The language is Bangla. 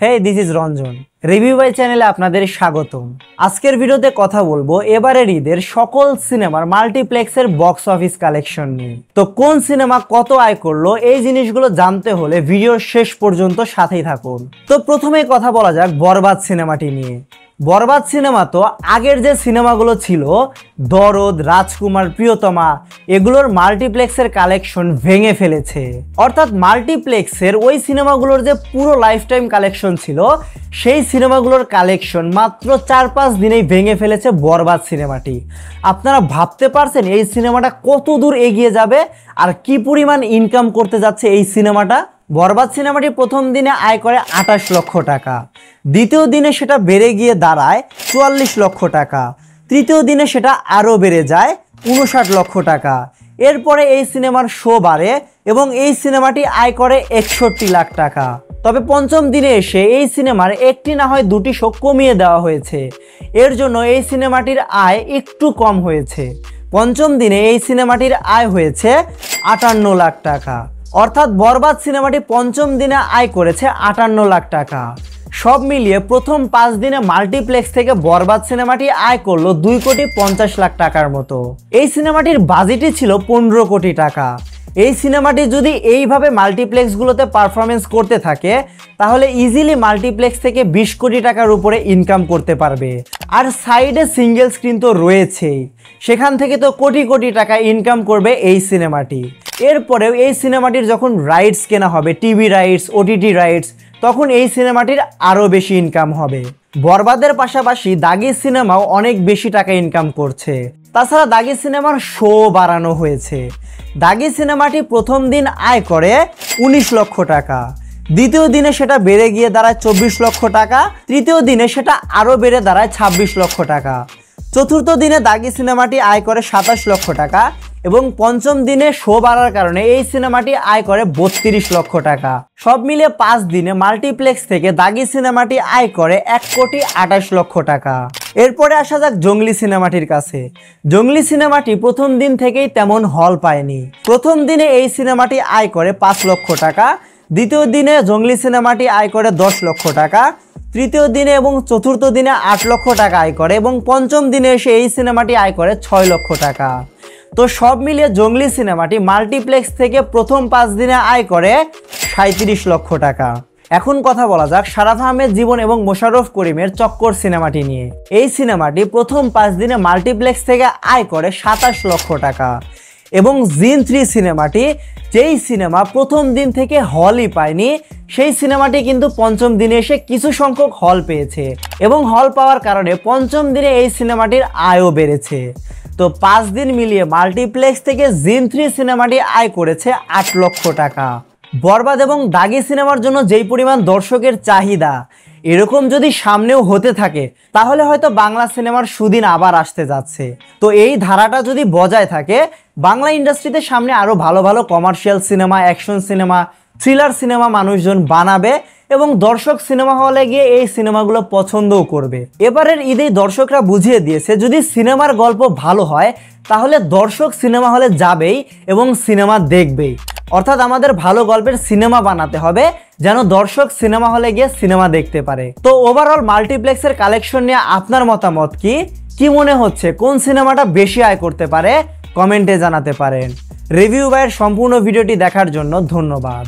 Hey, this is Ranjan. Review by চ্যানেলে আপনাদের স্বাগতম। আজকের ভিডিওতে কথা বলবো এবারের ঈদের সকল সিনেমার মাল্টিপ্লেক্সের বক্স অফিস কালেকশন নিয়ে। তো কোন সিনেমা কত আয় করলো এই জিনিসগুলো জানতে হলে ভিডিওর শেষ পর্যন্ত সাথেই থাকুন। তো প্রথমেই কথা বলা যাক বরবাদ সিনেমাটি নিয়ে। বরবাদ সিনেমা তো আগের যে সিনেমাগুলো ছিল দরদ, রাজকুমার, প্রিয়তমা, এগুলোর মাল্টিপ্লেক্সের কালেকশন ভেঙে ফেলেছে। অর্থাৎ মাল্টিপ্লেক্সের ওই সিনেমাগুলোর যে পুরো লাইফ টাইম কালেকশন ছিল সেই সিনেমাগুলোর কালেকশন মাত্র 4-5 দিনেই ভেঙে ফেলেছে বরবাদ সিনেমাটি। আপনারা ভাবতে পারছেন এই সিনেমাটা কত দূর এগিয়ে যাবে আর কি পরিমাণ ইনকাম করতে যাচ্ছে এই সিনেমাটা। বরবাদ সিনেমাটি প্রথম দিনে আয় করে 28 লক্ষ টাকা, দ্বিতীয় দিনে সেটা বেড়ে গিয়ে দাঁড়ায় 44 লক্ষ টাকা, তৃতীয় দিনে সেটা আরও বেড়ে যায় 59 লক্ষ টাকা। এরপরে এই সিনেমার শো বাড়ে এবং এই সিনেমাটি আয় করে 61 লাখ টাকা। তবে পঞ্চম দিনে এসে এই সিনেমার একটি না হয় দুটি শো কমিয়ে দেওয়া হয়েছে, এর জন্য এই সিনেমাটির আয় একটু কম হয়েছে। পঞ্চম দিনে এই সিনেমাটির আয় হয়েছে 58 লাখ টাকা। অর্থাৎ বরবাদ সিনেমাটি পঞ্চম দিনে আয় করেছে 58 লাখ টাকা। সব মিলিয়ে প্রথম 5 দিনে মাল্টিপ্লেক্স থেকে বরবাদ সিনেমাটি আয় করলো 2,50 লাখ টাকার মতো। এই সিনেমাটির বাজেটই ছিল 15 কোটি টাকা। এই সিনেমাটি যদি এইভাবে মাল্টিপ্লেক্সগুলোতে পারফরমেন্স করতে থাকে তাহলে ইজিলি মাল্টিপ্লেক্স থেকে 20 কোটি টাকার উপরে ইনকাম করতে পারবে। আর সাইডে সিঙ্গেল স্ক্রিন তো রয়েছেই, সেখান থেকে তো কোটি কোটি টাকা ইনকাম করবে এই সিনেমাটি। এরপরেও এই সিনেমাটির যখন রাইটস কেনা হবে, টিভি রাইটস, ওটিটি রাইটস, তখন এই সিনেমাটির আরও বেশি ইনকাম হবে। বরবাদের পাশাপাশি দাগি সিনেমাও অনেক বেশি টাকা ইনকাম করছে। তাছাড়া দাগি সিনেমার শো বাড়ানো হয়েছে। দাগি সিনেমাটি প্রথম দিন আয় করে 19 লক্ষ টাকা, দ্বিতীয় দিনে সেটা বেড়ে গিয়ে দাঁড়ায় 24 লক্ষ টাকা, তৃতীয় দিনে সেটা আরও বেড়ে দাঁড়ায় 26 লক্ষ টাকা, চতুর্থ দিনে দাগি সিনেমাটি আয় করে 27 লক্ষ টাকা এবং পঞ্চম দিনে শো বাড়ার কারণে এই সিনেমাটি আয় করে 32 লক্ষ টাকা। সব মিলিয়ে 5 দিনে মাল্টিপ্লেক্স থেকে দাগি সিনেমাটি আয় করে 1,28 লক্ষ টাকা। এরপরে আসা যাক জঙ্গলি সিনেমাটির কাছে। জঙ্গলি সিনেমাটি প্রথম দিন থেকেই তেমন হল পায়নি। প্রথম দিনে এই সিনেমাটি আয় করে 5 লক্ষ টাকা, দ্বিতীয় দিনে জঙ্গলি সিনেমাটি আয় করে 10 লক্ষ টাকা, তৃতীয় দিনে এবং চতুর্থ দিনে 8 লক্ষ টাকা আয় করে এবং পঞ্চম দিনে এসে এই সিনেমাটি আয় করে 6 লক্ষ টাকা। তো সব মিলিয়ে জঙ্গলি সিনেমাটি মাল্টিপ্লেক্স থেকে প্রথম 5 দিনে আয় করে 37 লক্ষ টাকা। এখন কথা বলা যাক শারাফ আহমেদ জীবন এবং মোশাররফ করিমের চক্কর সিনেমাটি নিয়ে। এই সিনেমাটি প্রথম 5 দিনে মাল্টিপ্লেক্স থেকে আয় করে 27 লক্ষ টাকা এবং জিন 3 সিনেমাটি, যেই সিনেমা প্রথম দিন থেকে হলই পায়নি, সেই সিনেমাটি কিন্তু পঞ্চম দিনে এসে কিছু সংখ্যক হল পেয়েছে এবং হল পাওয়ার কারণে পঞ্চম দিনে এই সিনেমাটির আয়ও বেড়েছে। তো 5 দিন মিলিয়ে মাল্টিপ্লেক্স থেকে জিন 3 সিনেমাটি আয় করেছে 8 লক্ষ টাকা। বরবাদ এবং দাগি সিনেমার জন্য যেই পরিমাণ দর্শকের চাহিদা, এরকম যদি সামনেও হতে থাকে তাহলে হয়তো বাংলা সিনেমার সুদিন আবার আসতে যাচ্ছে। তো এই ধারাটা যদি বজায় থাকে বাংলা ইন্ডাস্ট্রিতে সামনে আরও ভালো ভালো commercial cinema, action cinema, thriller cinema মানুষজন বানাবে এবং দর্শক সিনেমা হলে গিয়ে এই সিনেমাগুলো পছন্দও করবে। এবারের ঈদে দর্শকরা বুঝিয়ে দিয়েছে যদি সিনেমার গল্প ভালো হয় তাহলে দর্শক সিনেমা হলে যাবেই এবং সিনেমা দেখবেই। অর্থাৎ আমাদের ভালো গল্পের সিনেমা বানাতে হবে যেন দর্শক সিনেমা হলে গিয়ে সিনেমা দেখতে পারে। তো ওভারঅল মাল্টিপ্লেক্সের কালেকশন নিয়ে আপনার মতামত কি মনে হচ্ছে, কোন সিনেমাটা বেশি আয় করতে পারে কমেন্টে জানাতে পারেন। রিভিউ বাইয়ের সম্পূর্ণ ভিডিওটি দেখার জন্য ধন্যবাদ।